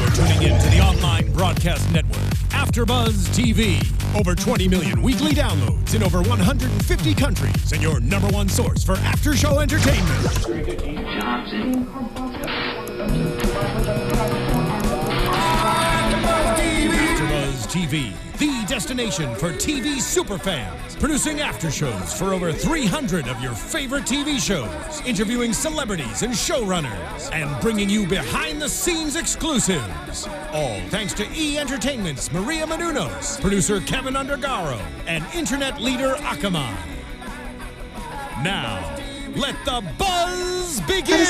You're tuning in to the online broadcast network, AFTERBUZZ TV. Over 20 million weekly downloads in over 150 countries, and your number one source for after-show entertainment. AFTERBUZZ TV, the destination for TV superfans, producing after shows for over 300 of your favorite TV shows, interviewing celebrities and showrunners, and bringing you behind-the-scenes exclusives. All thanks to E! Entertainment's Maria Menounos, producer Kevin Undergaro, and internet leader Akamai. Now, let the buzz begin!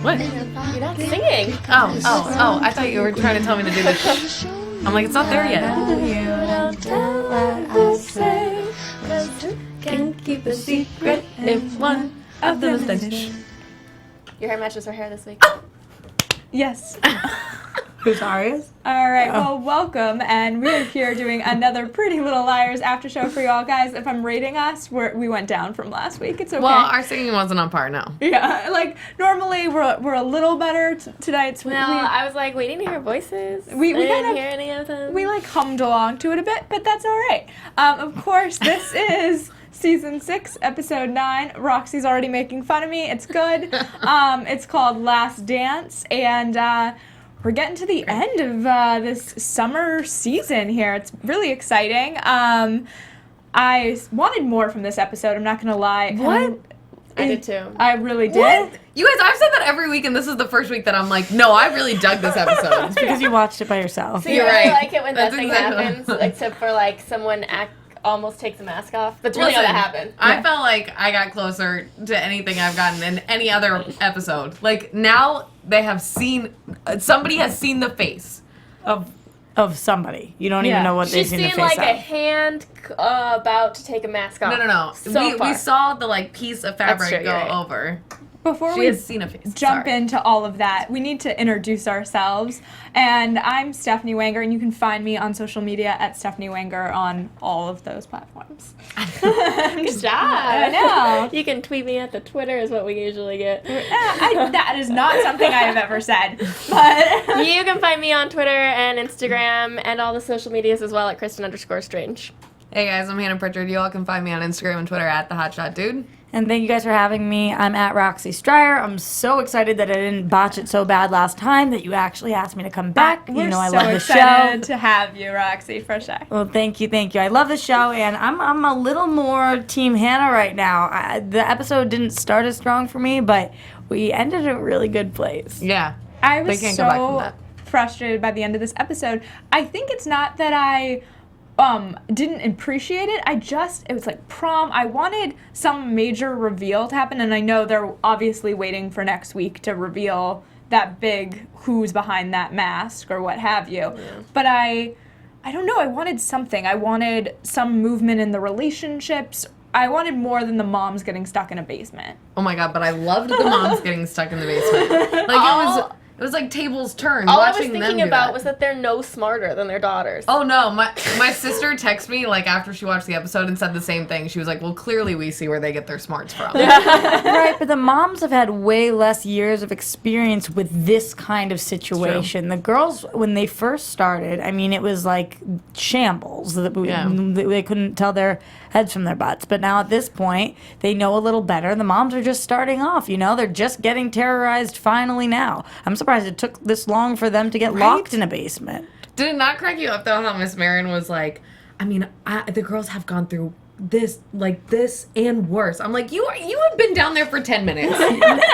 What? You're not singing. Oh, I thought you were trying to tell me to do this. I'm like, it's not there yet. You don't tell what I say. Can't keep a secret if one of them is finished. Your hair matches her hair this week. Yes. Who's Arias? All right, well, welcome, and we're here doing another Pretty Little Liars after show for y'all. Guys, if I'm rating us, we went down from last week. It's okay. Well, our singing wasn't on par, no. Yeah, like, normally we're a little better tonight. No, I was like waiting to hear voices. We I didn't kind of hear any of them. We like hummed along to it a bit, but that's all right. Of course, this is Season 6, Episode 9. Roxy's already making fun of me. It's good. It's called Last Dance, and we're getting to the end of this summer season here. It's really exciting. I wanted more from this episode, I'm not going to lie. What? I did too. I really did. What? You guys, I've said that every week, and this is the first week that I'm like, no, I really dug this episode. It's because you watched it by yourself. So You're you really right. like it when That's nothing exactly happens, except for like someone almost takes the mask off. That's really how that happened. I felt like I got closer to anything I've gotten in any other episode. Like, now they have seen, somebody has seen the face Of somebody. You don't even know what they've She's seen the seen face like a of. hand about to take a mask off. No. So We far. saw the like piece of fabric true, go you're right. over. Before She we has seen a face. jump Sorry. into all of that, we need to introduce ourselves. And I'm Stephanie Wenger, and you can find me on social media at Stephanie Wenger on all of those platforms. Good job. I know. You can tweet me at the Twitter is what we usually get. That is not something I have ever said. But You can find me on Twitter and Instagram and all the social medias as well at Kristin_Strange. Hey guys, I'm Hannah Prichard. You all can find me on Instagram and Twitter at @thehotshotdude. And thank you guys for having me. I'm at Roxy Striar. I'm so excited that I didn't botch it so bad last time that you actually asked me to come back. we're You know I so love the excited show. to have you, Roxy, for sure. Well, thank you. I love the show, and I'm a little more Team Hannah right now. The episode didn't start as strong for me, but we ended in a really good place. Yeah. I was They can't go back from so that. frustrated by the end of this episode. I think it's not that I didn't appreciate it. It was like prom. I wanted some major reveal to happen, and I know they're obviously waiting for next week to reveal that big who's behind that mask or what have you. Yeah. But I don't know. I wanted something. I wanted some movement in the relationships. I wanted more than the moms getting stuck in a basement. Oh my god, but I loved the moms getting stuck in the basement. Like it was like tables turned. All I was watching them thinking do about that. was that they're no smarter than their daughters. Oh no, my sister texted me like after she watched the episode and said the same thing. She was like, "Well, clearly we see where they get their smarts from." Right, but the moms have had way less years of experience with this kind of situation. The girls, when they first started, I mean, it was like shambles. They couldn't tell their heads from their butts. But now at this point, they know a little better. The moms are just starting off, They're just getting terrorized finally now. I'm surprised it took this long for them to get locked in a basement. Did it not crack you up though how Miss Marin was like, I mean, the girls have gone through this and worse. I'm like, you have been down there for 10 minutes.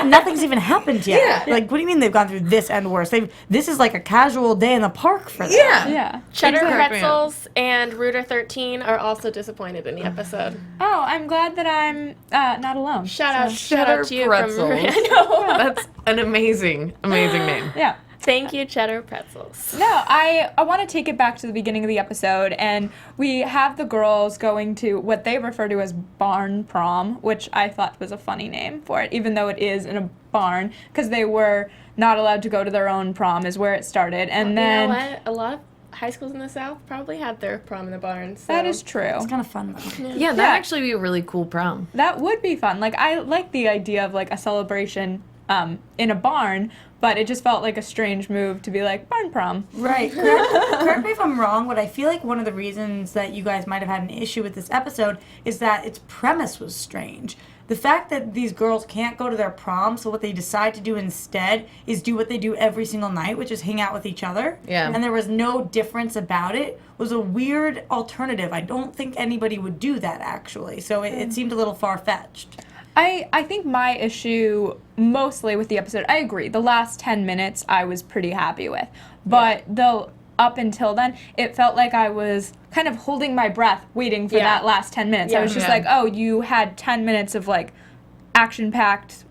Nothing's even happened yet. Yeah. Like, what do you mean they've gone through this and worse? This is like a casual day in the park for them. Yeah. Cheddar Exactly. Pretzels and Rooter 13 are also disappointed in the episode. Oh, I'm glad that I'm not alone. Shout out Cheddar to you Pretzels. from I know. That's an amazing name. Yeah. Thank you, Cheddar Pretzels. No, I want to take it back to the beginning of the episode, and we have the girls going to what they refer to as barn prom, which I thought was a funny name for it, even though it is in a barn, because they were not allowed to go to their own prom is where it started. And then you know what? high schools in the South probably had their prom in the barn. So. That is true. It's kind of fun, though. Yeah, that'd actually be a really cool prom. That would be fun. Like, I like the idea of, like, a celebration in a barn, but it just felt like a strange move to be like, barn prom. Right. Correct me if I'm wrong, but I feel like one of the reasons that you guys might have had an issue with this episode is that its premise was strange. The fact that these girls can't go to their prom, so what they decide to do instead is do what they do every single night, which is hang out with each other. Yeah. And there was no difference about it. Was a weird alternative. I don't think anybody would do that, actually. So it seemed a little far-fetched. I think my issue mostly with the episode, I agree, the last 10 minutes I was pretty happy with. But up until then, it felt like I was kind of holding my breath waiting for that last 10 minutes. I was just like, oh, you had 10 minutes of, like, action-packed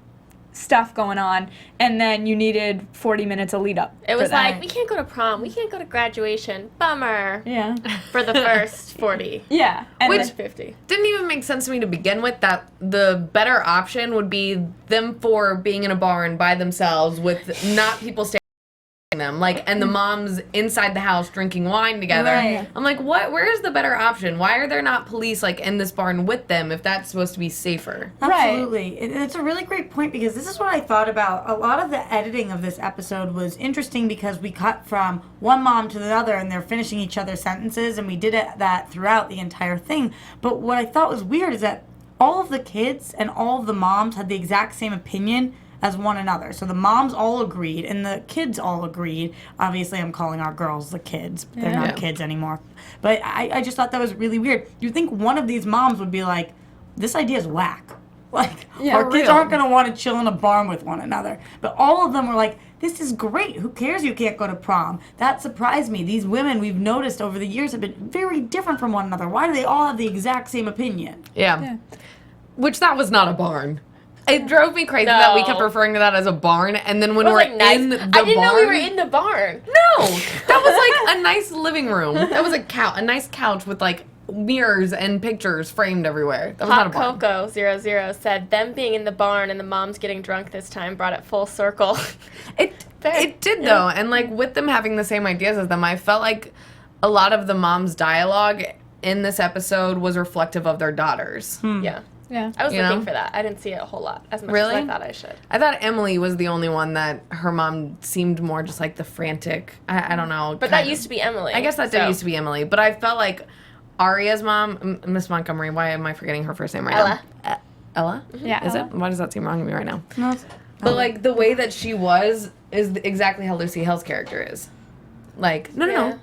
stuff going on, and then you needed 40 minutes of lead-up. It was like, we can't go to prom, we can't go to graduation, bummer. Yeah. For the first 40. Yeah. And Which- then- 50. Didn't even make sense to me to begin with, that the better option would be them four being in a barn by themselves with not people standing them, like, and the moms inside the house drinking wine together. Right. I'm like, what? Where's the better option? Why are there not police, like, in this barn with them if that's supposed to be safer? Absolutely. It's a really great point because this is what I thought about. A lot of the editing of this episode was interesting because we cut from one mom to the other and they're finishing each other's sentences, and we did that throughout the entire thing. But what I thought was weird is that all of the kids and all of the moms had the exact same opinion as one another. So the moms all agreed and the kids all agreed. Obviously, I'm calling our girls the kids. They're not kids anymore. But I just thought that was really weird. You'd think one of these moms would be like, this idea is whack. Like, our kids aren't going to want to chill in a barn with one another. But all of them were like, this is great. Who cares you can't go to prom? That surprised me. These women, we've noticed over the years, have been very different from one another. Why do they all have the exact same opinion? Yeah. Which that was not a barn. It drove me crazy that we kept referring to that as a barn, and then when we're in the barn... I didn't know we were in the barn. No! That was like a nice living room. That was a nice couch with, like, mirrors and pictures framed everywhere. That was not a barn. Coco 00 said, them being in the barn and the moms getting drunk this time brought it full circle. It did, though, and, like, with them having the same ideas as them, I felt like a lot of the moms' dialogue in this episode was reflective of their daughters. Yeah. I was looking for that. I didn't see it a whole lot as much as I thought I should. I thought Emily was the only one that her mom seemed more just like the frantic, I don't know. But that used to be Emily. I guess that did used to be Emily. But I felt like Aria's mom, Miss Montgomery, why am I forgetting her first name right now? Ella? Yeah. Is Ella. it? Why does that seem wrong to me right now? No, But, like, the way that she was is exactly how Lucy Hale's character is. Like, no.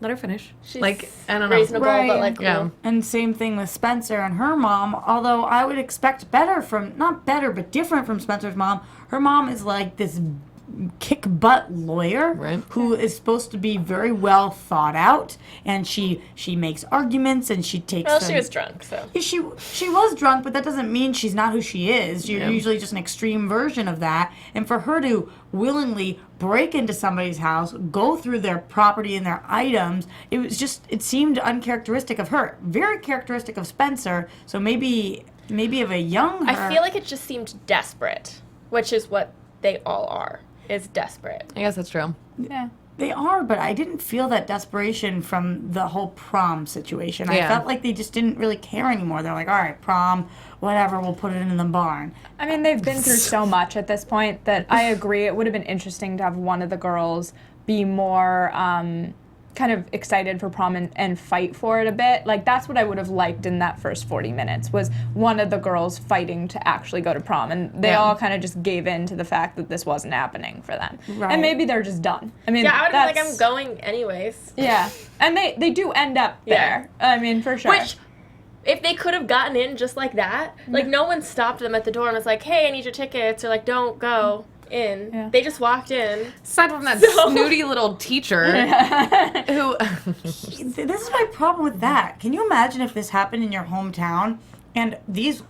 Let her finish. She's like, I don't know. reasonable, but, like, cool. Yeah. And same thing with Spencer and her mom, although I would expect better from, not better, but different from Spencer's mom. Her mom is like this kick-butt lawyer who is supposed to be very well thought out, and she makes arguments and she takes Well, she was drunk, so. She was drunk, but that doesn't mean she's not who she is. You're usually just an extreme version of that. And for her to willingly break into somebody's house, go through their property and their items, it seemed uncharacteristic of her. Very characteristic of Spencer. So maybe of a young her. I feel like it just seemed desperate, which is what they all are, is desperate. I guess that's true. Yeah. They are, but I didn't feel that desperation from the whole prom situation. I felt like they just didn't really care anymore. They're like, all right, prom, whatever, we'll put it in the barn. I mean, they've been through so much at this point that I agree it would have been interesting to have one of the girls be more kind of excited for prom and fight for it a bit. Like, that's what I would have liked in that first 40 minutes, was one of the girls fighting to actually go to prom. And they all kind of just gave in to the fact that this wasn't happening for them. Right. And maybe they're just done. I mean, Yeah, I would have been like, I'm going anyways. Yeah. And they do end up there. I mean, for sure. Which, if they could have gotten in just like that, like, no one stopped them at the door and was like, hey, I need your tickets, or like, don't go in. Yeah. They just walked in. Aside from that snooty little teacher who... This is my problem with that. Can you imagine if this happened in your hometown and these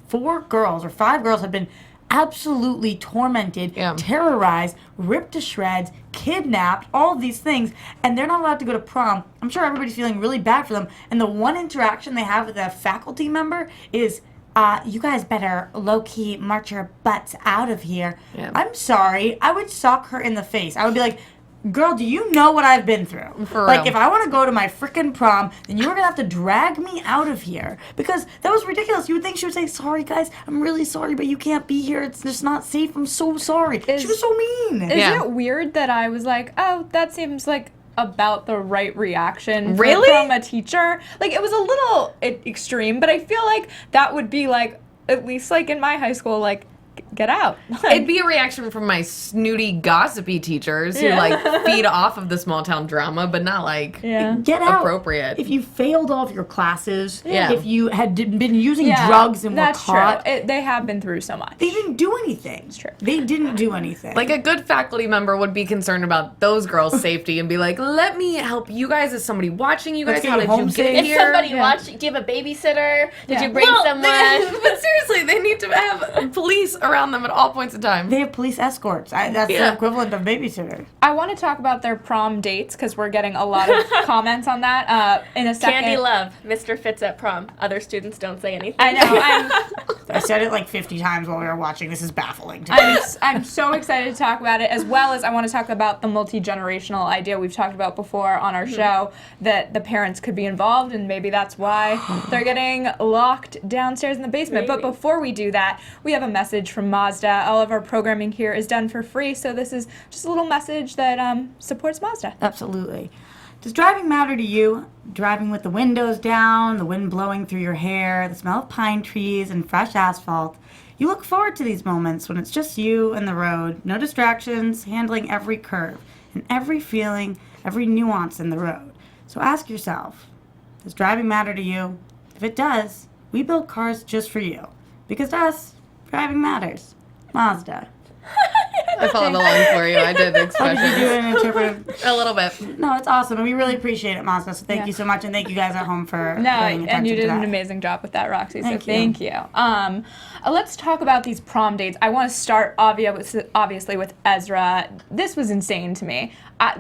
4 girls or 5 girls have been absolutely tormented, terrorized, ripped to shreds, kidnapped, all of these things, and they're not allowed to go to prom? I'm sure everybody's feeling really bad for them. And the one interaction they have with a faculty member is, you guys better low-key march your butts out of here. Yeah. I'm sorry. I would sock her in the face. I would be like, girl, do you know what I've been through? For like, real. if I want to go to my frickin' prom, then you're going to have to drag me out of here. Because that was ridiculous. You would think she would say, sorry, guys, I'm really sorry, but you can't be here. It's just not safe. I'm so sorry. She was so mean. Is it weird that I was like, oh, that seems like about the right reaction from a teacher? Like, it was a little extreme, but I feel like that would be like, at least like in my high school, like, get out. It'd be a reaction from my snooty, gossipy teachers who like feed off of the small town drama, but not like get out. appropriate. If you failed all of your classes, Yeah. if you had been using drugs and were caught, true. They have been through so much. they didn't do anything. It's true. They didn't do anything. Like a good faculty member would be concerned about those girls' safety and be like, let me help you guys. Is somebody watching you Let's guys? get How you did home you safe. get If here? somebody watched, do you have a babysitter? Did you bring someone? But seriously, they need to have police around them at all points in time. they have police escorts. That's the equivalent of babysitter. I want to talk about their prom dates because we're getting a lot of comments on that in a second. Candy Love, Mr. Fitz at prom. Other students don't say anything. I know. I said it like 50 times while we were watching. This is baffling to me. I'm so excited to talk about it, as well as I want to talk about the multi-generational idea we've talked about before on our show, that the parents could be involved, and maybe that's why they're getting locked downstairs in the basement. But before we do that, we have a message from Mazda. All of our programming here is done for free, so this is just a little message that supports Mazda. Absolutely. Does driving matter to you? Driving with the windows down, the wind blowing through your hair, the smell of pine trees and fresh asphalt. You look forward to these moments when it's just you and the road, no distractions, handling every curve and every feeling, every nuance in the road. So ask yourself, does driving matter to you? If it does, we build cars just for you. Because to us, driving matters. Mazda. I followed along for you. I did Did you do expressions. an interpretive? A little bit. No, it's awesome, and we really appreciate it, Mazda. So thank you so much, and thank you guys at home for No, paying attention and you to did that. an amazing job with that, Roxy. So Thank you. thank you. Let's talk about these prom dates. I want to start obviously with Ezra. This was insane to me.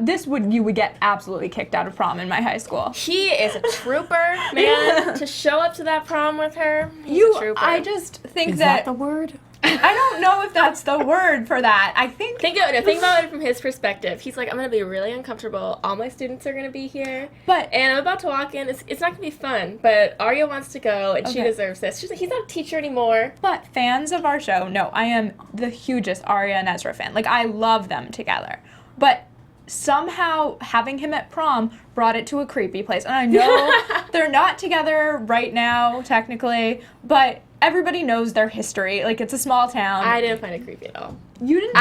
You would get absolutely kicked out of prom in my high school. He is a trooper, man. To show up to that prom with her, he's a trooper. I just think Is that the word? I don't know if that's the word for that. I think Think about it from his perspective. He's like, I'm going to be really uncomfortable. All my students are going to be here. But- and I'm about to walk in. It's not going to be fun. But Arya wants to go, and she Okay. deserves this. She's like, he's not a teacher anymore. But fans of our show, no, I am the hugest Arya and Ezra fan. Like, I love them together. But somehow having him at prom brought it to a creepy place. And I know they're not together right now, technically, but everybody knows their history. Like, it's a small town. I didn't find it creepy at all. You didn't?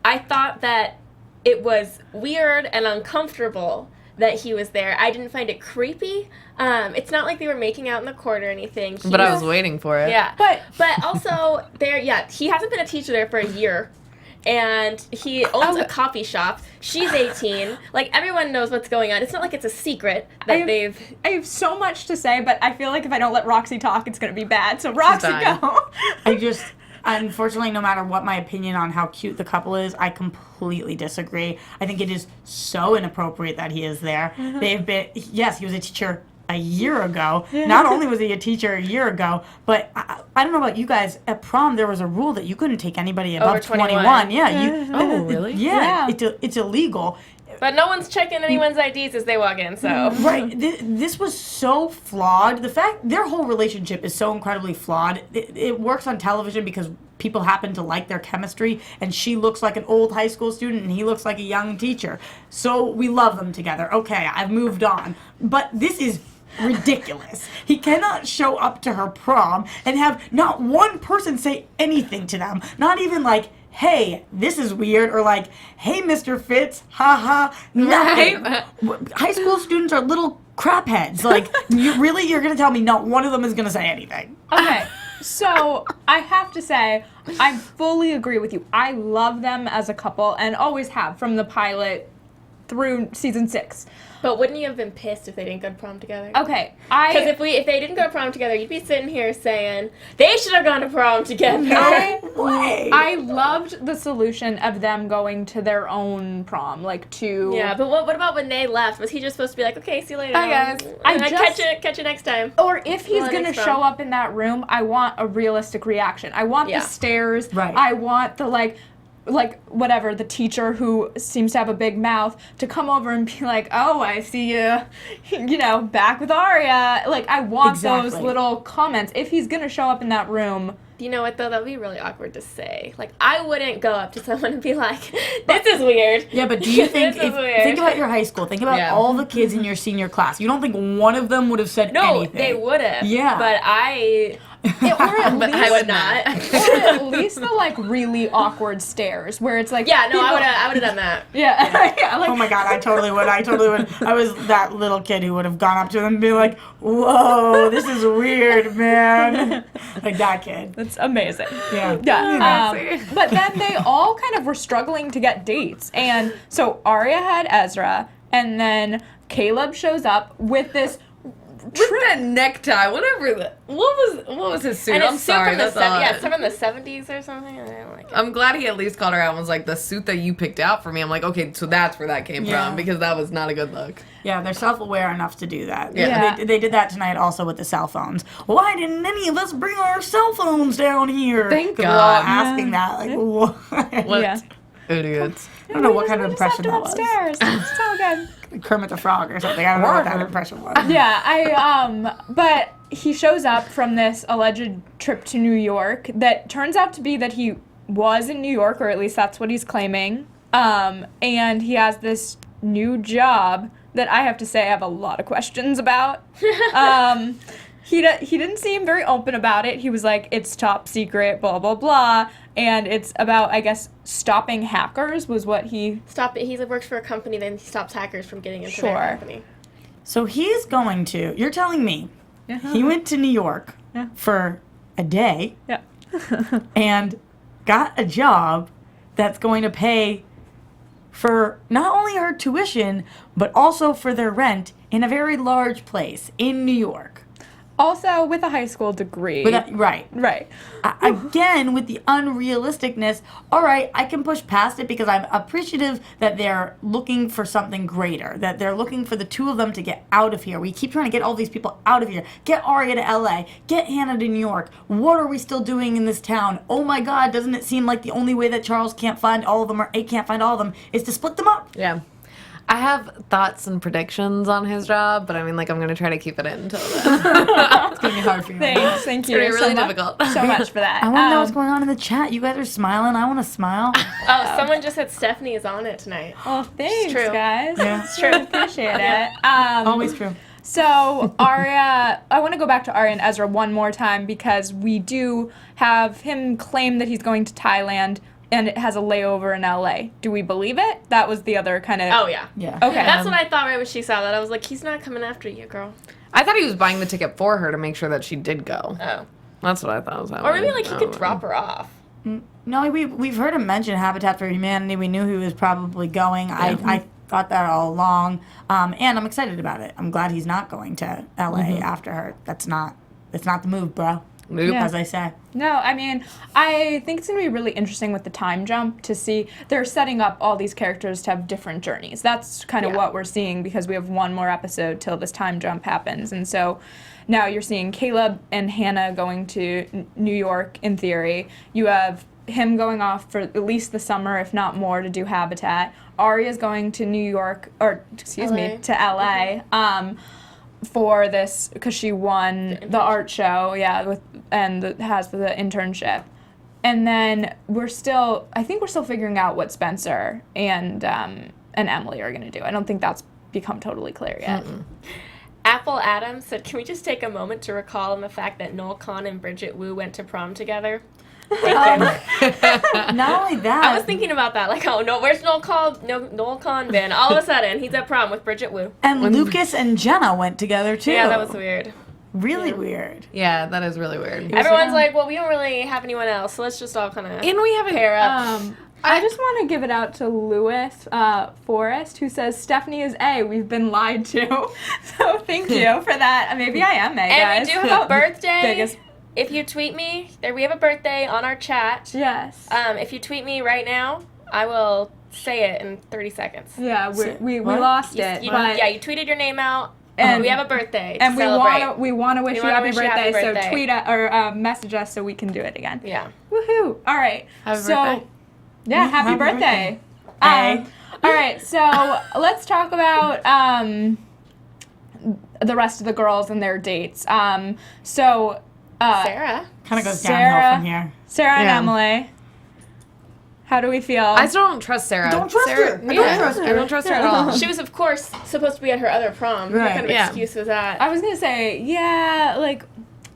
I thought that it was weird and uncomfortable that he was there. I didn't find it creepy. It's not like they were making out in the court or anything. But I was waiting for it. Yeah. But- But also, he hasn't been a teacher there for a year. And he owns a coffee shop. She's 18. Like, everyone knows what's going on. It's not like it's a secret that I have so much to say, but I feel like if I don't let Roxy talk, it's going to be bad. So, Roxy, dying. go. Unfortunately, no matter what my opinion on how cute the couple is, I completely disagree. I think it is so inappropriate that he is there. They've been, yes, he was a teacher a year ago. Not only was he a teacher a year ago, but I don't know about you guys, at prom there was a rule that you couldn't take anybody above Over 21. 21. Yeah. Oh, really? Yeah. Yeah. It's illegal. But no one's checking anyone's IDs as they walk in, so. Right. This was so flawed. The fact their whole relationship is so incredibly flawed. It works on television because people happen to like their chemistry, and she looks like an old high school student and he looks like a young teacher. So we love them together. Okay, I've moved on. But this is ridiculous. He cannot show up to her prom and have not one person say anything to them. Not even like, hey, this is weird, or like, hey, Mr. Fitz, haha, nothing. High school students are little crapheads. Like, you're going to tell me not one of them is going to say anything? Okay, so I have to say, I fully agree with you. I love them as a couple and always have from the pilot through season 6. But wouldn't you have been pissed if they didn't go to prom together? Okay, Because if they didn't go to prom together, you'd be sitting here saying, they should have gone to prom together. I loved the solution of them going to their own prom, like to... Yeah, but what about when they left? Was he just supposed to be like, okay, see you later. Bye, guys. Catch you next time. Or if he's Well, going to next show prom. up in that room, I want a realistic reaction. I want Yeah. the stares. Right. I want the, like, like whatever, the teacher who seems to have a big mouth to come over and be like, oh, I see you, you know, back with Arya. Like, I want those little comments. If he's going to show up in that room. You know what, though? That would be really awkward to say. Like, I wouldn't go up to someone and be like, this is weird. Yeah, but do you think, think about your high school, think about all the kids in your senior class. You don't think one of them would have said anything? No, they would have. Yeah. But I... I would not. Or at least the, like, really awkward stares where it's like... Yeah, no, I would have done that. Yeah. Yeah, like, oh my God, I totally would. I was that little kid who would have gone up to them and be like, whoa, this is weird, man. Like that kid. That's amazing. Yeah. Yeah. But then they all kind of were struggling to get dates. And so Arya had Ezra, and then Caleb shows up with this... With that necktie, whatever. What was his suit? And I'm it's sorry. from the That's it's from the 70s or something. I don't like it. I'm glad he at least called her out and was like, the suit that you picked out for me. I'm like, okay, so that's where that came from, because that was not a good look. Yeah, they're self-aware enough to do that. Yeah. They did that tonight also with the cell phones. Why didn't any of us bring our cell phones down here? Thank 'Cause we're all God. asking that. Like, what? What Yeah. idiots. I don't know what kind of We just impression left him that was. upstairs. It's so good. Kermit the Frog or something. I don't know what that impression was. Yeah, but he shows up from this alleged trip to New York that turns out to be that he was in New York, or at least that's what he's claiming. And he has this new job that I have to say I have a lot of questions about. He didn't seem very open about it. He was like, it's top secret, blah, blah, blah. And it's about, I guess, stopping hackers was what he... Stop it. He works for a company, then he stops hackers from getting into their company. So he's going to, you're telling me, he went to New York for a day and got a job that's going to pay for not only her tuition, but also for their rent in a very large place in New York. Also with a high school degree. Right. Again, with the unrealisticness, all right, I can push past it because I'm appreciative that they're looking for something greater, that they're looking for the two of them to get out of here. We keep trying to get all these people out of here. Get Arya to LA. Get Hannah to New York. What are we still doing in this town? Oh my God, doesn't it seem like the only way that Charles can't find all of them or A can't find all of them is to split them up? Yeah. I have thoughts and predictions on his job, but I mean, like, I'm going to try to keep it in until then. It's going to be hard for you. Thanks, thank you. It's going to be really so difficult. So much for that. I want to know what's going on in the chat. You guys are smiling. I want to smile. Oh, someone just said Stephanie is on it tonight. Oh, thanks, true. guys. Yeah. It's true. Appreciate it. Always true. So Arya, I want to go back to Arya and Ezra one more time because we do have him claim that he's going to Thailand and it has a layover in LA. Do we believe it? That was the other kind of... Oh, yeah. Yeah. Okay. That's what I thought right when she saw that. I was like, he's not coming after you, girl. I thought he was buying the ticket for her to make sure that she did go. Oh. That's what I thought was happening. Or maybe, like, he could drop her off. No, we've heard him mention Habitat for Humanity. We knew he was probably going. Yeah. I thought that all along. And I'm excited about it. I'm glad he's not going to LA after her. That's not the move, bro. Nope. Yeah. As I say. No, I mean, I think it's going to be really interesting with the time jump to see they're setting up all these characters to have different journeys. That's kind of what we're seeing because we have one more episode till this time jump happens. And so now you're seeing Caleb and Hannah going to New York in theory. You have him going off for at least the summer, if not more, to do Habitat. Arya's going to New York, or excuse me, to LA. For this, because she won the art show, has the internship. And then I think we're still figuring out what Spencer and Emily are going to do. I don't think that's become totally clear yet. Apple Adams said, can we just take a moment to recall on the fact that Noel Kahn and Bridget Wu went to prom together? Not only that. I was thinking about that. Like, oh, no, where's Noel Kahn been? All of a sudden, he's at prom with Bridget Wu. And Lucas and Jenna went together, too. Yeah, that was weird. Really weird. Yeah, that is really weird. Everyone's like, well, we don't really have anyone else, so let's just all kind of And we have a pair up. I just want to give it out to Lewis Forrest, who says, Stephanie is A. We've been lied to. So thank you for that. Maybe I am A, guys. And we do have a birthday. Biggest. If you tweet me, we have a birthday on our chat. Yes. If you tweet me right now, I will say it in 30 seconds. Yeah, we lost it. You tweeted your name out. And we have a birthday to celebrate. we want to wish you happy birthday, so tweet or message us so we can do it again. Yeah. Woohoo! All right. Happy birthday. Yeah, happy birthday. Hey. All right, so let's talk about the rest of the girls and their dates. So Sarah. Kind of goes Sarah- downhill from here. Sarah and Yeah. Emily. How do we feel? I still don't trust Sarah. Don't trust Sarah, her. I don't trust her. I don't trust her at all. She was, of course, supposed to be at her other prom. What Right. kind of Yeah. excuse was that? I was gonna say, yeah, like,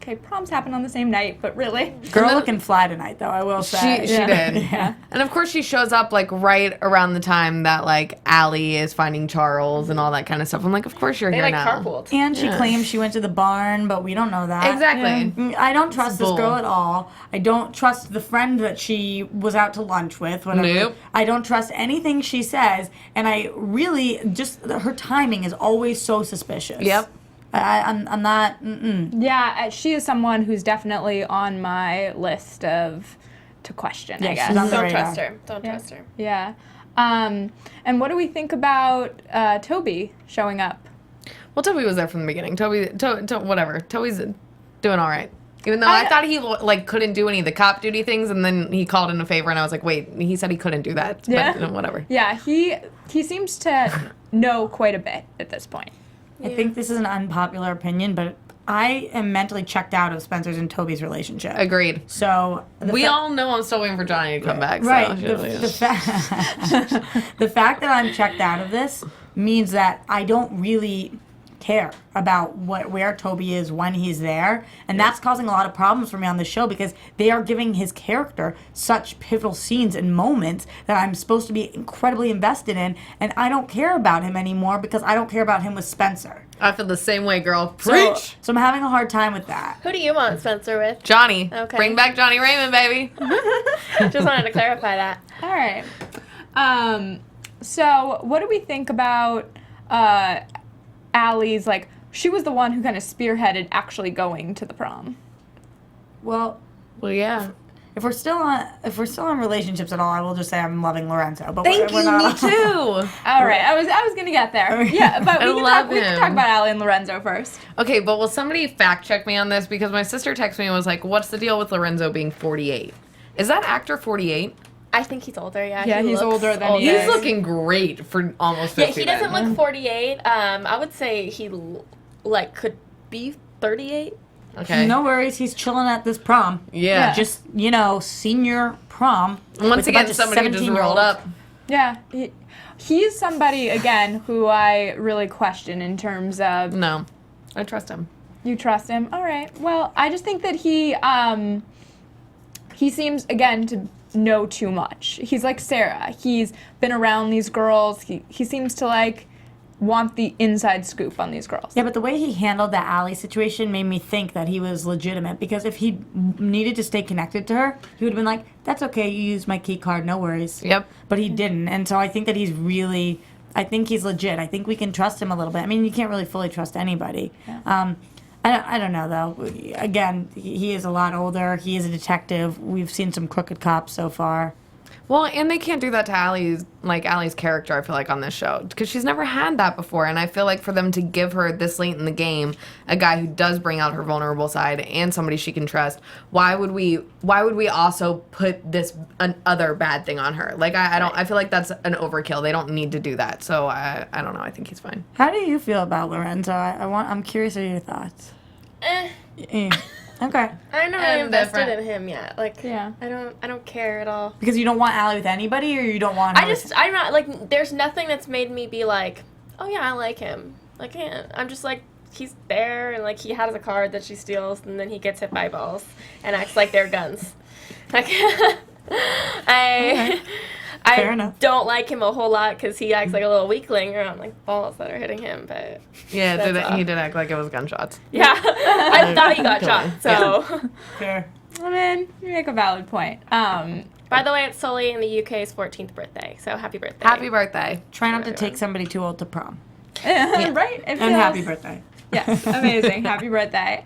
okay, proms happen on the same night, but really, Girl looking fly tonight, though, I will say. She Yeah. did. Yeah. And of course she shows up like right around the time that like Ali is finding Charles and all that kind of stuff. I'm like, of course you're They here like now. carpooled. And she claims she went to the barn, but we don't know that. Exactly. I don't trust this bull. girl at all. I don't trust the friend that she was out to lunch with. Whatever. Nope. I don't trust anything she says, and I really just her timing is always so suspicious. Yep. I'm not. Mm-mm. yeah, she is someone who's definitely on my list of to question. Yeah, I guess. she's on the Don't radar. trust her. Don't trust her. Yeah. And what do we think about Toby showing up? Well, Toby was there from the beginning. Whatever. Toby's doing all right. Even though I thought he like couldn't do any of the cop duty things, and then he called in a favor, and I was like, wait, he said he couldn't do that. Yeah. But whatever. Yeah, he seems to know quite a bit at this point. I think this is an unpopular opinion, but I am mentally checked out of Spencer's and Toby's relationship. Agreed. So We all know I'm still waiting for Johnny to come back. So Right. The fact that I'm checked out of this means that I don't really care about where Toby is when he's there, and that's causing a lot of problems for me on the show because they are giving his character such pivotal scenes and moments that I'm supposed to be incredibly invested in, and I don't care about him anymore because I don't care about him with Spencer. I feel the same way, girl. So- Preach. So I'm having a hard time with that. Who do you want Spencer with? Johnny. Okay. Bring back Johnny Raymond, baby. Just wanted to clarify that. All right. So what do we think about Allie's, like, she was the one who kind of spearheaded actually going to the prom. Well, Well, yeah. if we're still on relationships at all, I will just say I'm loving Lorenzo. But Thank we're you. not Me on- too. All right, I was gonna get there. Yeah, but I we love can him. talk about Allie and Lorenzo first. Okay, but will somebody fact check me on this? Because my sister texted me and was like, what's the deal with Lorenzo being 48? Is that actor 48? I think he's older, yeah. Yeah, he he's looks older than he He's is. looking great for almost Yeah, 50. he doesn't then. look 48. I would say he, like, could be 38. Okay. No worries, he's chilling at this prom. Yeah. Just, senior prom. Once with a again, bunch of somebody just 17-year-olds. rolled up. Yeah, he's somebody again who I really question in terms of No. I trust him. you trust him. All right. Well, I just think that he seems again to know too much. He's like Sarah. He's been around these girls. He seems to like want the inside scoop on these girls. Yeah, but the way he handled that Ali situation made me think that he was legitimate because if he needed to stay connected to her, he would have been like, that's okay, you used my key card, no worries. Yep. But he didn't, and so I think that I think he's legit. I think we can trust him a little bit. I mean, you can't really fully trust anybody. Yeah. I don't know, though. Again, he is a lot older. He is a detective. We've seen some crooked cops so far. Well, and they can't do that to Allie's character, I feel like, on this show. Because she's never had that before. And I feel like for them to give her this late in the game, a guy who does bring out her vulnerable side and somebody she can trust, why would we also put this other bad thing on her? Like, I feel like that's an overkill. They don't need to do that. So I don't know. I think he's fine. How do you feel about Lorenzo? I'm curious of your thoughts. Okay. I'm not really invested different. in him yet. Like, Yeah. I don't care at all. Because you don't want Allie with anybody, or you don't want her? I'm not, like, there's nothing that's made me be like, oh yeah, I like him. Like, yeah, I'm just like, he's there, and like, he has a card that she steals, and then he gets hit by balls, and acts like they're guns. Like, Fair I enough. don't like him a whole lot because he acts like a little weakling around like balls that are hitting him, but Yeah, That's all. he did act like it was gunshots. yeah, I thought he got shot, so. Fair. I mean, you make a valid point. By the way, it's Sully in the UK's 14th birthday, so happy birthday. Happy birthday. Try not to take somebody too old to prom. Right? It And feels- happy birthday. Yes, amazing. Happy birthday.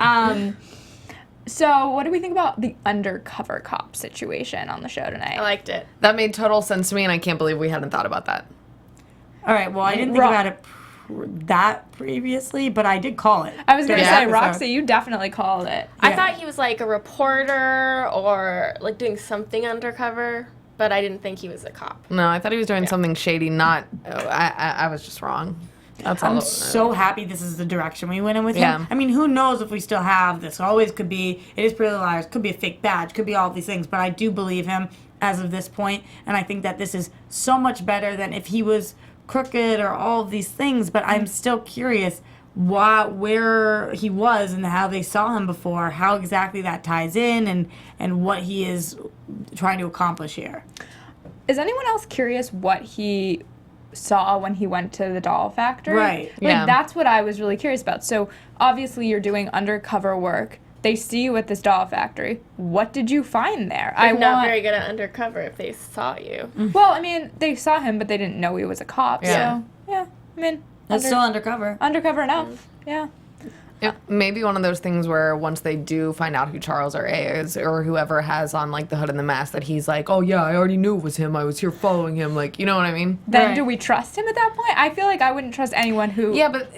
So what do we think about the undercover cop situation on the show tonight? I liked it. That made total sense to me, and I can't believe we hadn't thought about that. All right, well, I didn't think about it that previously, but I did call it. I was going to Yeah. say, Roxy, you definitely called it. I Yeah. thought he was like a reporter or like doing something undercover, but I didn't think he was a cop. No, I thought he was doing something shady. Not. I was just wrong. That's all. I'm so happy this is the direction we went in with Yeah. him. I mean, who knows if we still have this? Always could be. It is Pretty Little Liars. Could be a fake badge. Could be all these things. But I do believe him as of this point, and I think that this is so much better than if he was crooked or all of these things. But I'm still curious where he was and how they saw him before, how exactly that ties in, and what he is trying to accomplish here. Is anyone else curious what he saw when he went to the doll factory? Right. Like, that's what I was really curious about. So, obviously, you're doing undercover work. They see you at this doll factory. What did you find there? I'm not very good at undercover if they saw you. Well, I mean, they saw him, but they didn't know he was a cop. Yeah. So, yeah, I mean, That's still undercover. undercover enough. Yeah. Yeah, maybe one of those things where once they do find out who Charles or A is, or whoever has on like the hood and the mask, that he's like, oh yeah, I already knew it was him. I was here following him. Like, you know what I mean? Then do we trust him at that point? I feel like I wouldn't trust anyone who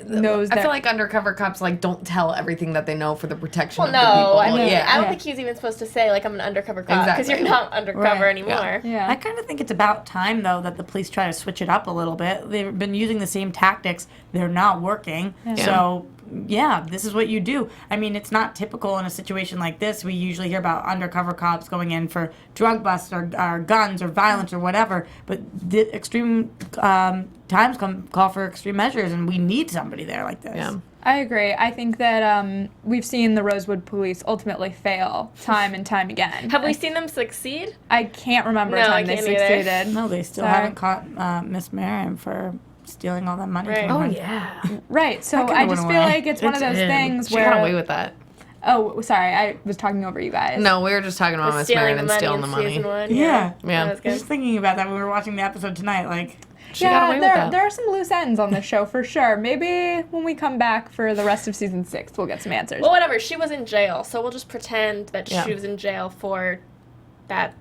knows I that. feel like undercover cops like don't tell everything that they know for the protection Well, of the people. no, I mean, yeah. I don't think he's even supposed to say, like, I'm an undercover cop, because Exactly. you're not undercover anymore. Yeah. I kind of think it's about time, though, that the police try to switch it up a little bit. They've been using the same tactics. They're not working. So, yeah, this is what you do. I mean, it's not typical in a situation like this. We usually hear about undercover cops going in for drug busts or guns or violence or whatever. But the extreme times call for extreme measures, and we need somebody there like this. Yeah. I agree. I think that we've seen the Rosewood police ultimately fail time and time again. Have we seen them succeed? I can't remember No, a I time they can't either. succeeded. No, they still Sorry. haven't caught Miss Marion for stealing all that money Right. from her. Yeah. Right. So kinda I went just away. feel like it's one of It those did. things She where. got away with that. Oh, sorry. I was talking over you guys. No, we were just talking about Miss Stealing Marion the and money stealing in the money. season 1. Yeah. Yeah. That was I good. was just thinking about that when we were watching the episode tonight. Like, She got away with that. there are some loose ends on this show for sure. Maybe when we come back for the rest of season 6, we'll get some answers. Well, whatever. She was in jail, so we'll just pretend that Yeah. she was in jail for that,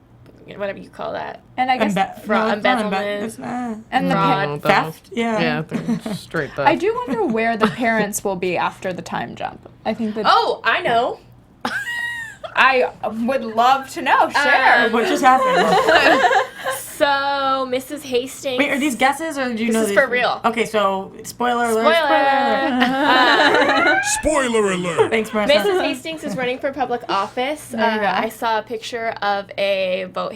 whatever you call that. And I guess embezzlement. It's not. and the fraud. Theft? Yeah. Yeah, they're straight theft. I do wonder where the parents will be after the time jump. I think that Oh, I know. I would love to know. Sure. What just happened? So, Mrs. Hastings. Wait, are these guesses or do you know This is these? for real. Okay, so spoiler alert. Spoiler! Spoiler alert! Thanks, Marissa. Mrs. Hastings is running for public office. There you go. I saw a picture of a Vote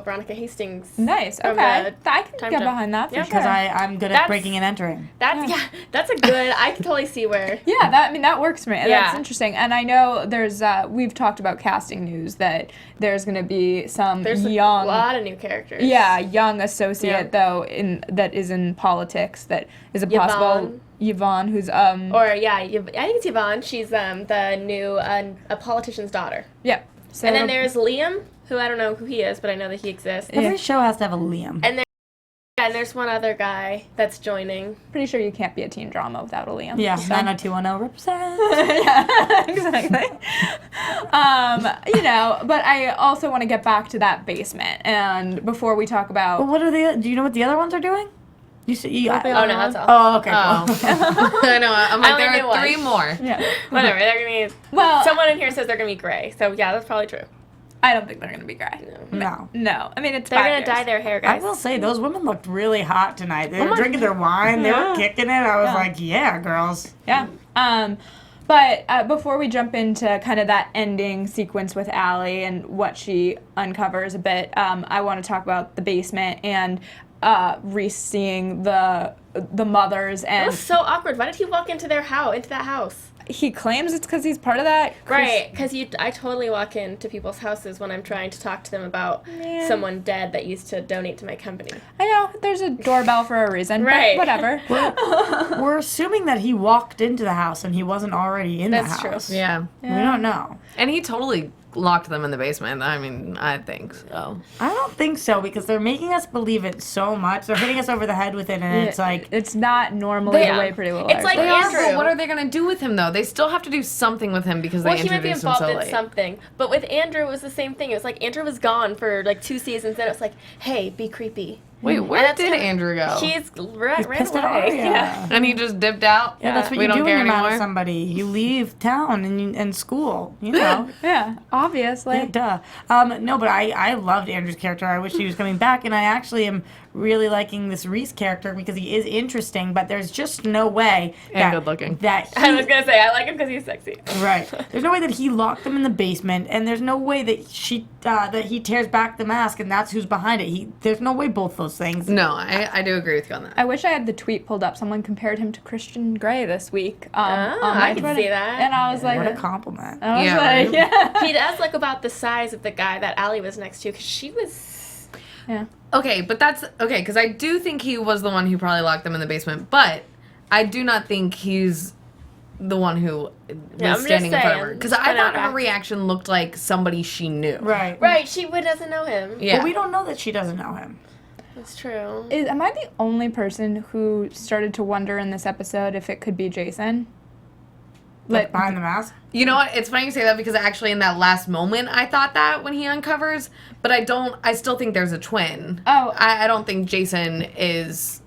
Veronica Hastings. Nice. From Okay. the I can time get jump. behind that for Yeah. sure. Because I'm good at That's- breaking and entering. That's a good. I can totally see where. Yeah, that works for me. And That's Yeah. interesting. And I know there's we've talked about casting news that there's going to be some There's young a lot of new characters. young associate though that is in politics that is a possible Yvonne who's I think it's Yvonne. She's the new a politician's daughter. yeah. So And then there's Liam, who I don't know who he is, but I know that he exists. Every show has to have a Liam. And there's one other guy that's joining. pretty sure you can't be a teen drama without a Liam. Yeah, So. 90210 represent. Yeah, exactly. But I also want to get back to that basement. And before we talk about Well, what are the? Do you know what the other ones are doing? You see? Oh, no, that's all. Oh, okay. Oh. Cool. I know. I'm I like, only there knew are one. 3 more. yeah. Whatever, they're gonna be. Well, Someone in here says they're gonna be gray, so yeah, that's probably true. I don't think they're gonna be gray. No. No, I mean it's They're 5 gonna years. dye their hair, I guys. will say those women looked really hot tonight. They were my drinking their wine. They were Yeah. kicking it. I was like, yeah, girls. Yeah. But before we jump into kind of that ending sequence with Ali and what she uncovers a bit, I want to talk about the basement and Reese seeing the mothers, It and was so awkward. Why did he walk into that house? he claims it's because he's part of that. Right, because I totally walk into people's houses when I'm trying to talk to them about Yeah. someone dead that used to donate to my company. I know there's a doorbell for a reason, Right. but whatever. We're assuming that he walked into the house and he wasn't already in That's the true. house. Yeah. We don't know. And he totally locked them in the basement. I mean, I think so. I don't think so because they're making us believe it so much. They're hitting us over the head with it, and it's like, it's not normally Yeah. the way Pretty Little It's Liars like works. They are, Andrew. but what are they going to do with him, though? They still have to do something with him because Well, they he might be introduced him involved so in late. something. But with Andrew, it was the same thing. It was like Andrew was gone for like 2 seasons, then it was like, hey, be creepy. Wait, where that's did kinda- Andrew go? He's ran pissed at away. Arya. Yeah. And he just dipped out? Yeah, that's what we you don't do when care you're mad anymore. at somebody. You leave town and school, you know. Yeah, obviously. Yeah, duh. No, but I loved Andrew's character. I wish he was coming back, and I actually am really liking this Reese character because he is interesting, but there's just no way And good looking. that I was he, gonna say I like him because he's sexy. right. There's no way that he locked them in the basement, and there's no way that that he tears back the mask and that's who's behind it. There's no way both those things. No, I do agree with you on that. I wish I had the tweet pulled up. Someone compared him to Christian Grey this week. On my I can Twitter. see that. And I was like, What a compliment. I was Yeah, like, right? yeah. He does look about the size of the guy that Ali was next to, because she was. Yeah. Okay, but that's okay because I do think he was the one who probably locked them in the basement, but I do not think he's the one who Yeah, was I'm standing in just front of her saying, because just I put it thought out her back. reaction looked like somebody she knew. Right. Right, she doesn't know him. Yeah. But we don't know that she doesn't know him. That's true. Am I the only person who started to wonder in this episode if it could be Jason? Like behind the mask. You know what? It's funny you say that because actually in that last moment I thought that when he uncovers, but I still think there's a twin. Oh. I don't think Jason is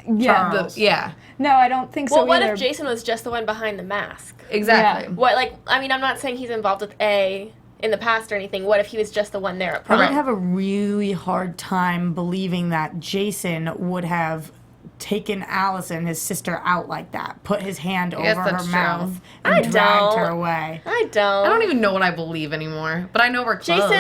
Yeah. Charles. yeah, No, I don't think so Well, what either. if Jason was just the one behind the mask? exactly. What, like, I mean, I'm not saying he's involved with A in the past or anything. What if he was just the one there at I prom? would have a really hard time believing that Jason would have taken Allison, his sister, out like that, put his hand guess over her that's true. mouth, I and dragged don't. her away. I don't. I don't even know what I believe anymore, but I know we're close.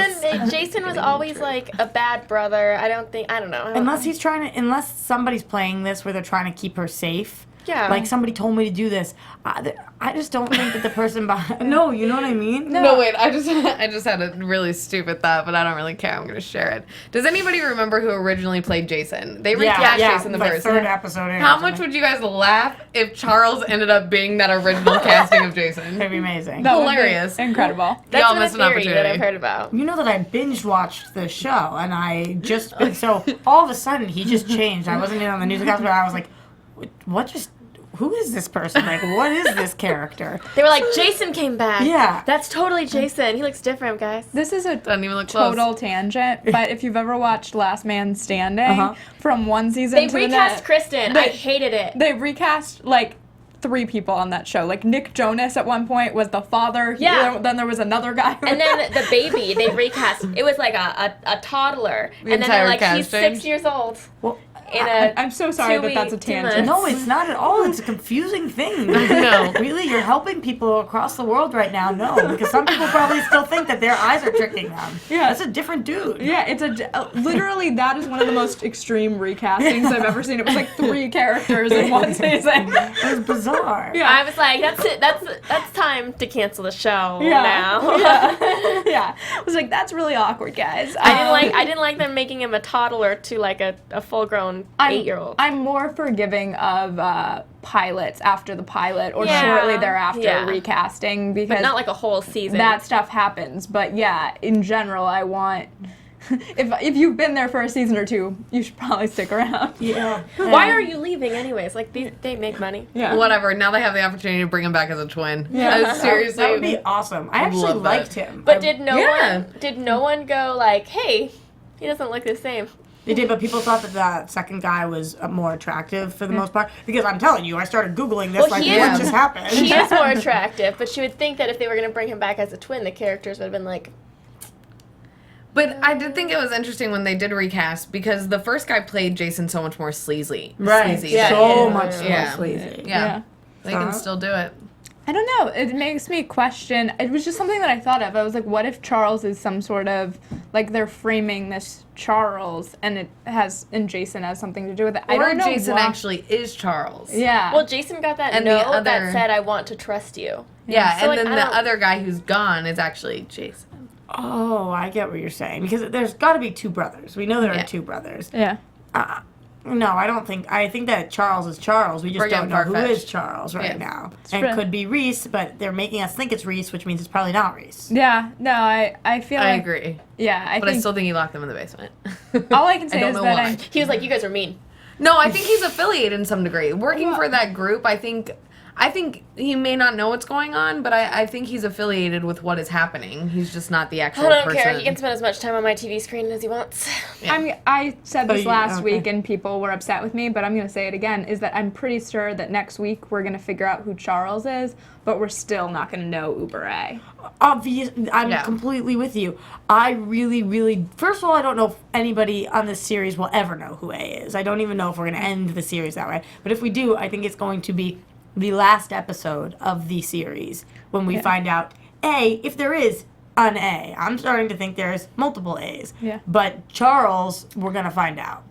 Jason was always like a bad brother. I don't know. Unless somebody's playing this where they're trying to keep her safe. Yeah. Like somebody told me to do this. I just don't think that the person behind. No, you know what I mean? No, wait. I just had a really stupid thought, but I don't really care. I'm going to share it. Does anybody remember who originally played Jason? They recast Jason the like first. third episode. in or How much something. would you guys laugh if Charles ended up being that original casting of Jason? It'd be amazing. That would be hilarious. Incredible. That's Y'all a missed an theory that opportunity. I've heard about. You know that I binge watched the show, and I just so all of a sudden he just changed. I wasn't in on the news account, but I was like, "What just? Who is this person? Like, what is this character?" They were like, Jason came back. Yeah. That's totally Jason. He looks different, guys. This is a Doesn't even look close. total tangent, but if you've ever watched Last Man Standing, Uh-huh. from one season They to recast the next, Kristin. They- I hated it. they recast like 3 people on that show. Like Nick Jonas at one point was the father. Yeah. Then there was another guy. And then the baby, they recast. It was like a toddler. The And then they're entire like, he's casting? 6 years old. Well, In a I'm so sorry that that's a 2 tangent. months. no, it's not at all. It's a confusing thing. No. Really, you're helping people across the world right now. No, because some people probably still think that their eyes are tricking them. Yeah. That's a different dude. Yeah, it's literally that is one of the most extreme recastings I've ever seen. It was like 3 characters in one season. It was bizarre. Yeah. I was like, that's it. That's time to cancel the show Yeah. now. Yeah. Yeah. I was like, that's really awkward, guys. I didn't like them making him a toddler to like a full grown 8-year-old. I'm more forgiving of pilots after the pilot or Yeah. shortly thereafter Yeah. recasting But because not like a whole season. that stuff happens. But yeah, in general, I want. If you've been there for a season or 2, you should probably stick around. Yeah. Why are you leaving anyways? Like they make money. Yeah. Whatever. Now they have the opportunity to bring him back as a twin. Yeah. Seriously. That would be awesome. I actually love that. liked him. But did no Yeah. one go like, hey, he doesn't look the same? They did, but people thought that the second guy was more attractive for the most part. Because I'm telling you, I started Googling this, Well, like, he what is- just happened? He is more attractive, but you would think that if they were going to bring him back as a twin, the characters would have been like, But I did think it was interesting when they did recast because the first guy played Jason so much more sleazy. Right. Sleazy. Yeah, So yeah. much Yeah. more sleazy. Yeah. They can Uh-huh. still do it. I don't know. It makes me question. It was just something that I thought of. I was like, what if Charles is some sort of like they're framing this Charles and Jason has something to do with it. I Or don't know. Jason why. actually is Charles. Yeah. well, Jason got that And the note other- that said, I want to trust you. Yeah, So, and like, then I the don't- other guy who's gone is actually Jason. Oh, I get what you're saying. Because there's got to be 2 brothers. We know there Yeah. are 2 brothers. yeah. No, I don't think. I think that Charles is Charles. We just We're don't getting know who far-fetched. is Charles right Yeah. now. true. And it could be Reese, but they're making us think it's Reese, which means it's probably not Reese. Yeah. No, I feel I like. agree. Yeah. I But I think still think he locked them in the basement. all I can say don't is know that why. He was like, you guys are mean. No, I think he's affiliated in some degree. Working for that group, I think I think he may not know what's going on, but I think he's affiliated with what is happening. He's just not the actual person. I don't care. He can spend as much time on my TV screen as he wants. Yeah. I said this last week and people were upset with me, but I'm going to say it again, is that I'm pretty sure that next week we're going to figure out who Charles is, but we're still not going to know Uber A. Obviously, I'm completely with you. I really, really... First of all, I don't know if anybody on this series will ever know who A is. I don't even know if we're going to end the series that way. But if we do, I think it's going to be the last episode of the series when we find out, A, if there is an A. I'm starting to think there's multiple A's. Yeah. But Charles, we're going to find out.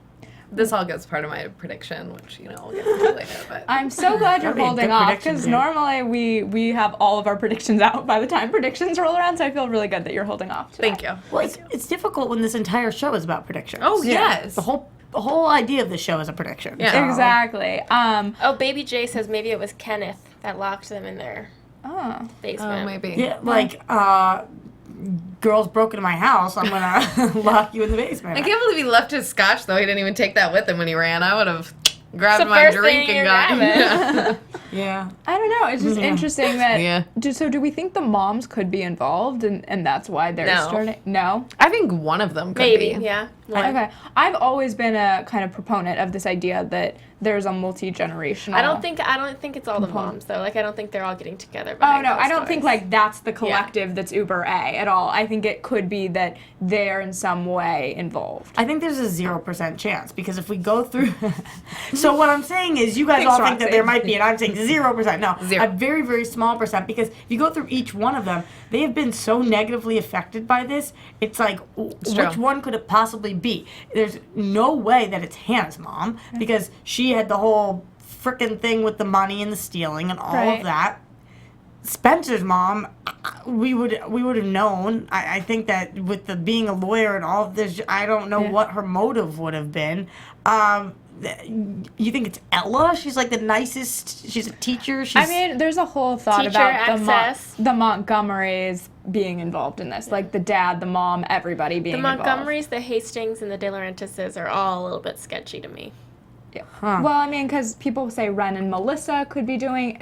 This all gets part of my prediction, which, we'll get into later. But I'm so glad you're That'd be a holding good off, prediction, because dude. normally we have all of our predictions out by the time predictions roll around, so I feel really good that you're holding off today. thank you. Well, it's difficult when this entire show is about predictions. Oh, yes. The whole idea of the show is a prediction. Yeah. so- Exactly. Oh, Baby J says maybe it was Kenneth that locked them in their basement. Oh, maybe. Yeah, like, girls broke into my house, I'm gonna lock you in the basement. I can't believe he left his scotch, though. He didn't even take that with him when he ran. I would have grabbed the my first drink thing and you're gone. grabbing. Yeah. I don't know. It's just interesting that. Yeah. So do we think the moms could be involved, and that's why they're No. starting? No. I think one of them could Maybe, be. yeah. One. Okay. I've always been a kind of proponent of this idea that there's a multi-generational. I don't think it's all the moms though. Like I don't think they're all getting together. Oh behind no, closed I don't think doors. like that's the collective that's Uber A at all. I think it could be that they're in some way involved. I think there's a 0% chance because if we go through. So what I'm saying is, you guys Thanks, all think that Roxy. there might be, and I'm saying 0%. No, Zero. a very, very small percent. Because if you go through each one of them, they have been so negatively affected by this. It's like, which true. one could it possibly be? There's no way that it's Hannah's mom because she had the whole frickin' thing with the money and the stealing and all Right. of that. Spencer's mom, we would have known. I think that with the being a lawyer and all of this, I don't know what her motive would have been. You think it's Ella? She's like the nicest. She's a teacher. She's, I mean, there's a whole thought Teacher about access. the Montgomerys being involved in this, like the dad, the mom, everybody being The involved. Montgomerys, the Hastings, and the De Laurentises are all a little bit sketchy to me. Huh. Well, I mean, because people say Ren and Melissa could be doing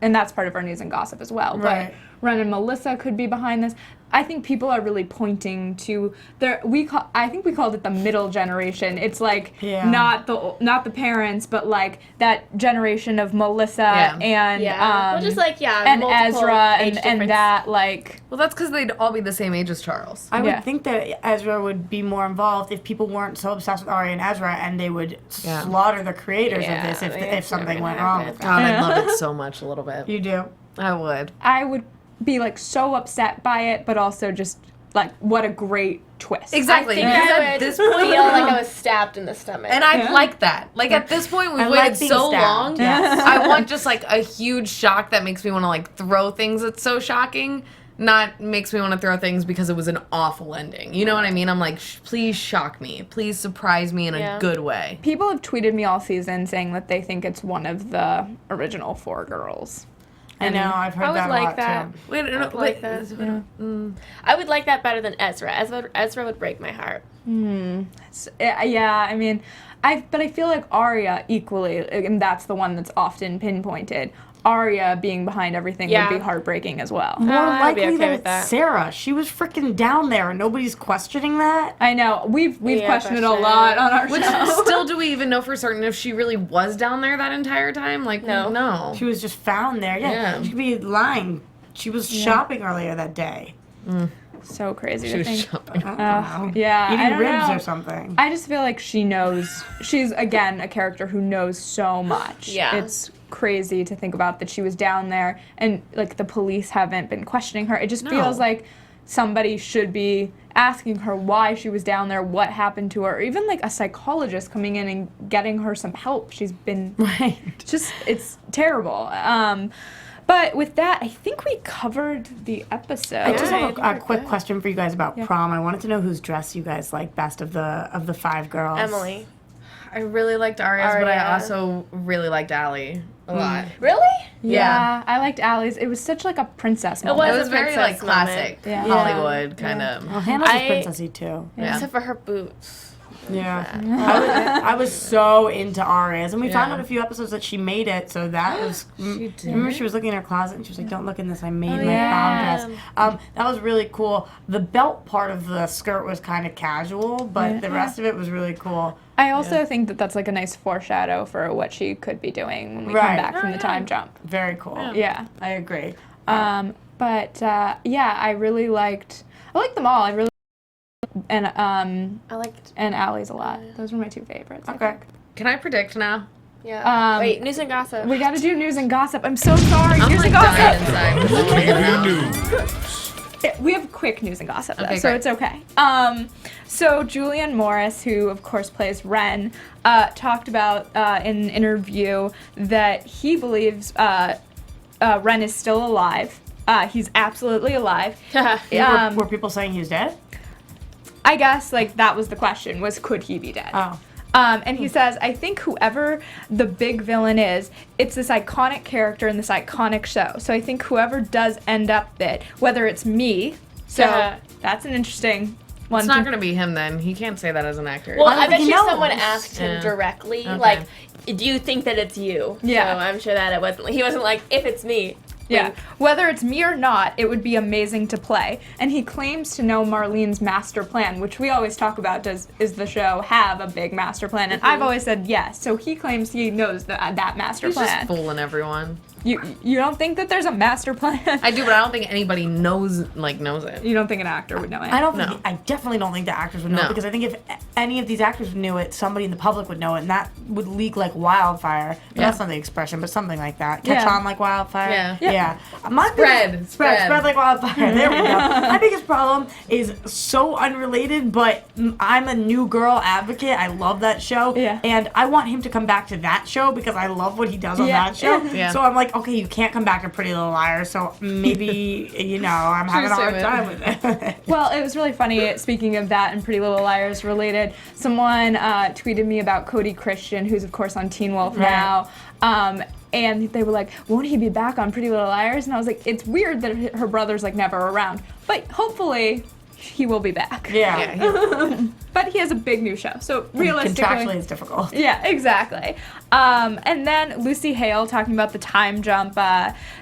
and that's part of our news and gossip as well. Right. But Ren and Melissa could be behind this. I think people are really pointing to I think we called it the middle generation. It's like not the parents, but like that generation of Melissa and well, just like and multiple Ezra age and difference. that like. Well, that's because they'd all be the same age as Charles. I Yeah. would think that Ezra would be more involved if people weren't so obsessed with Arya and Ezra, and they would slaughter the creators Yeah, of this I think if it's something never went gonna wrong happen. with God, that. I love it so much a little bit. You do. I would. I would be like so upset by it, but also just like what a great twist. Exactly. I think Because I at would this feel point, like I was stabbed in the stomach. and I like that. Like at this point, we've I like waited being so stabbed, long. yes. I want just like a huge shock that makes me want to like throw things that's so shocking. Not makes me want to throw things because it was an awful ending. You know what I mean? I'm like, please shock me. Please surprise me in a good way. People have tweeted me all season saying that they think it's one of the original 4 girls. I know. I've heard I would that a like lot that. too. Wait, no, I'd like that. I would like that better than Ezra. Ezra would break my heart. Yeah, I mean, but I feel like Arya equally, and that's the one that's often pinpointed. Arya being behind everything would be heartbreaking as well. More I'd be likely okay that with it's that. Sarah. She was freaking down there, and nobody's questioning that. I know we've Yeah, questioned it a question. lot on our Which show. still, do we even know for certain if she really was down there that entire time? Like, no. She was just found there. Yeah. She could be lying. She was shopping earlier that day. So crazy She to was think. shopping. Yeah, I Eating don't ribs know. or something. I just feel like she knows. She's again a character who knows so much. Yeah. It's crazy to think about that she was down there and like the police haven't been questioning her. It just feels like somebody should be asking her why she was down there, what happened to her, or even like a psychologist coming in and getting her some help. She's been it's terrible. But with that, I think we covered the episode. I just have a quick question for you guys about prom. I wanted to know whose dress you guys like best of the 5 girls. Emily. I really liked Arya's, but I Arya. also really liked Ali a lot. Really? Yeah, I liked Allie's. It was such like a princess moment. was. It was a very princess like classic moment. Hollywood kind of. Well, Hannah's I- is princessy too. Yeah. Except for her boots. Yeah. I was so into Arias. And we found out a few episodes that she made it, so that was... Remember she was looking in her closet and she was like, don't look in this, I made my prom dress. That was really cool. The belt part of the skirt was kind of casual, but the rest of it was really cool. I also think that that's like a nice foreshadow for what she could be doing when we come back from the time jump. Very cool. Yeah. I agree. But I really liked them all. I really and I liked and Ali's a lot. Those were my two favorites. Okay. Can I predict now? Yeah. Wait, news and gossip. We got to do news and gossip. I'm so sorry. I'm News and dying gossip. Preview news. We have quick news and gossip, though, Okay, so great. it's okay. So Julianne Morris, who of course plays Ren, talked about in an interview that he believes Ren is still alive. He's absolutely alive. Were people saying he was dead? I guess that was the question: was could he be dead? Oh. And he says, I think whoever the big villain is, it's this iconic character in this iconic show. So I think whoever does end up it, whether it's me, so that's an interesting one. It's not going to be him then. He can't say that as an actor. Well, I bet he you knows. someone asked him directly, Okay. do you think that it's you? Yeah. So I'm sure that it wasn't. He wasn't like, if it's me. Yeah, whether it's me or not, it would be amazing to play. And he claims to know Marlene's master plan, which we always talk about. Is the show have a big master plan? And I've always said yes. So he claims he knows that master He's plan. just fooling everyone. You don't think that there's a master plan? I do, but I don't think anybody knows it. You don't think an actor would know it? I don't think. I definitely don't think the actors would know it, because I think if any of these actors knew it, somebody in the public would know it, and that would leak like wildfire. That's not the expression, but something like that. Catch on like wildfire. Yeah. My spread like wildfire. There we go. My biggest problem is so unrelated, but I'm a new girl advocate. I love that show, and I want him to come back to that show because I love what he does on that show. Yeah. So I'm like, okay, you can't come back to Pretty Little Liars, so maybe, I'm having a hard time with it. Well, it was really funny, speaking of that and Pretty Little Liars related, someone tweeted me about Cody Christian, who's of course on Teen Wolf now, and they were like, won't he be back on Pretty Little Liars? And I was like, it's weird that her brother's never around, but hopefully he will be back. Yeah. But he has a big new show, so realistically... Contractually, it's difficult. Yeah, exactly. And then Lucy Hale, talking about the time jump,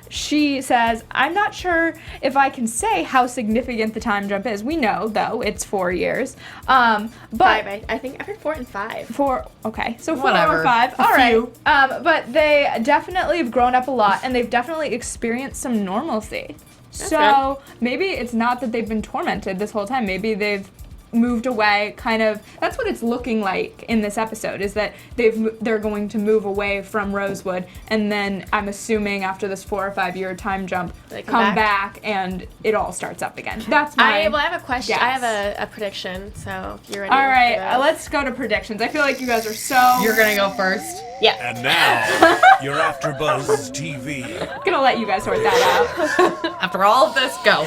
she says, I'm not sure if I can say how significant the time jump is. We know, though, it's 4 years. But 5, I think. I heard 4 and 5. 4, okay. So 4 Whatever. or 5. All A right. few. But they definitely have grown up a lot, and they've definitely experienced some normalcy. So maybe it's not that they've been tormented this whole time. Maybe they've moved away, kind of. That's what it's looking like in this episode, is that they're going to move away from Rosewood, and then I'm assuming after this 4 or 5 year time jump, They come back and it all starts up again. That's my I have a question. guess. I have a prediction, so if you're ready. All right, for that. let's go to predictions. I feel like you guys are so... You're going to go first? Yeah. And now, your AFTERBUZZ TV. I'm gonna let you guys sort that out. After all of this, go.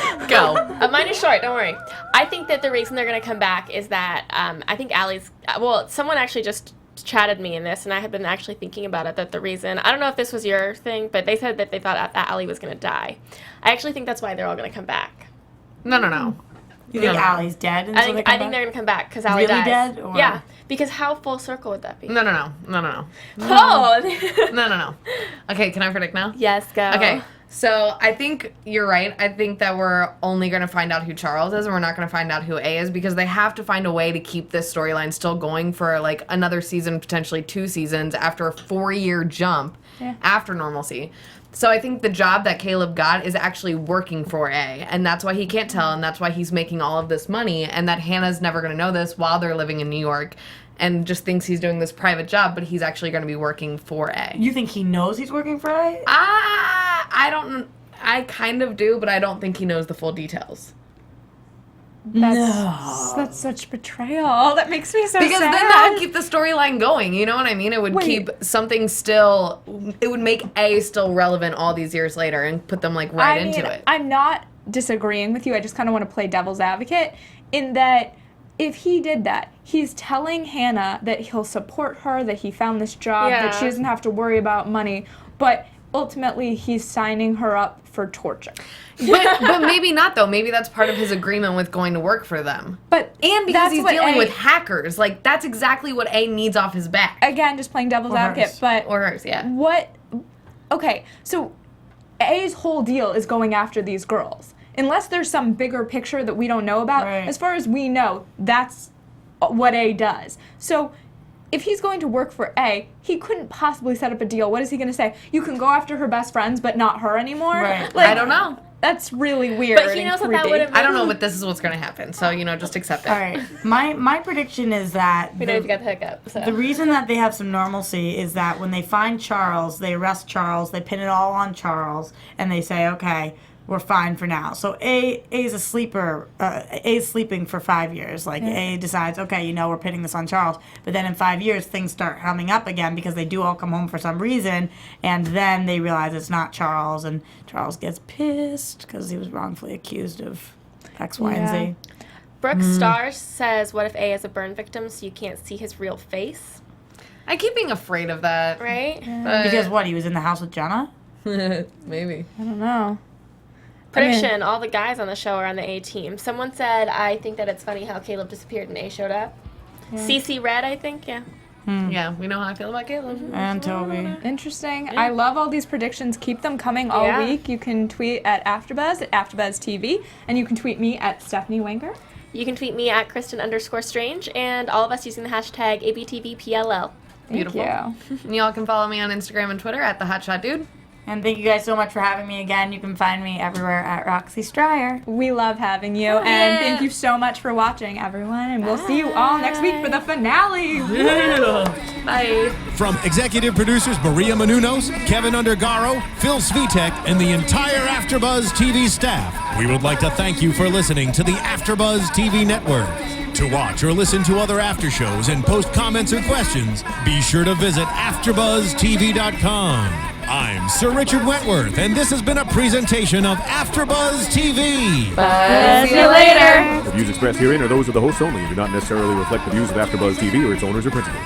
Mine is short, don't worry. I think that the reason they're going to come back is that I think Ali's... Well, someone actually just chatted me in this, and I had been actually thinking about it, that the reason... I don't know if this was your thing, but they said that they thought that Ali was going to die. I actually think that's why they're all going to come back. No. You think Allie's dead? And I so think they come they're back? going to come back because Ali Really dies. dead, or- Yeah, because how full circle would that be? No. Oh! No. Okay, can I predict now? Yes, go. Okay, so I think you're right. I think that we're only going to find out who Charles is, and we're not going to find out who A is, because they have to find a way to keep this storyline still going for another season, potentially 2 seasons, after a 4-year jump after normalcy. So I think the job that Caleb got is actually working for A, and that's why he can't tell, and that's why he's making all of this money, and that Hannah's never going to know this while they're living in New York, and just thinks he's doing this private job, but he's actually going to be working for A. You think he knows he's working for A? I kind of do, but I don't think he knows the full details. That's such betrayal. That makes me so Because sad. then that would keep the storyline going, you know what I mean? It would keep something still, it would make A still relevant all these years later and put them into it. I'm not disagreeing with you. I just kind of want to play devil's advocate in that if he did that, he's telling Hannah that he'll support her, that he found this job, that she doesn't have to worry about money. But ultimately he's signing her up for torture. But maybe not, though. Maybe that's part of his agreement with going to work for them. But and because that's he's what dealing A- with hackers, like that's exactly what A needs off his back. Again, just playing devil's advocate, but Or hers, yeah. what? Okay, so A's whole deal is going after these girls. Unless there's some bigger picture that we don't know about, Right. as far as we know, that's what A does. So if he's going to work for A, he couldn't possibly set up a deal. What is he going to say? You can go after her best friends, but not her anymore? Right. I don't know. That's really weird. But he and knows that that creepy. would have. I don't know, but this is what's going to happen. So, just accept it. All right. My prediction is that We know if you got the hookup. So. the reason that they have some normalcy is that when they find Charles, they arrest Charles, they pin it all on Charles, and they say, okay, we're fine for now. So A is a sleeper. A is sleeping for 5 years. Like A decides, okay, we're pinning this on Charles. But then in 5 years, things start coming up again because they do all come home for some reason, and then they realize it's not Charles, and Charles gets pissed because he was wrongfully accused of X, Y, and Z. Brooke Starr says, "What if A is a burn victim, so you can't see his real face?" I keep being afraid of that. Right? Because what? He was in the house with Jenna. Maybe. I don't know. Prediction: all the guys on the show are on the A team. Someone said, "I think that it's funny how Caleb disappeared and A showed up." CC Red, I think, yeah. Yeah, we know how I feel about Caleb. And Toby. Interesting. I love all these predictions. Keep them coming all Yeah. week. You can tweet at AFTERBUZZ, at AFTERBUZZ TV, and you can tweet me at Stephanie Wenger. You can tweet me at Kristin_Strange, and all of us using the hashtag ABTVPLL. Thank Beautiful. you. And y'all can follow me on Instagram and Twitter at @TheHotShotDude. And thank you guys so much for having me again. You can find me everywhere at Roxy Striar. We love having you, and thank you so much for watching, everyone. And we'll see you all next week for the finale. Bye. From executive producers Maria Menounos, Kevin Undergaro, Phil Svitek, and the entire AfterBuzz TV staff, we would like to thank you for listening to the AfterBuzz TV network. To watch or listen to other after shows and post comments or questions, be sure to visit AfterBuzzTV.com. I'm Sir Richard Wentworth, and this has been a presentation of AfterBuzz TV. See you later. The views expressed herein are those of the hosts only and do not necessarily reflect the views of AfterBuzz TV or its owners or principals.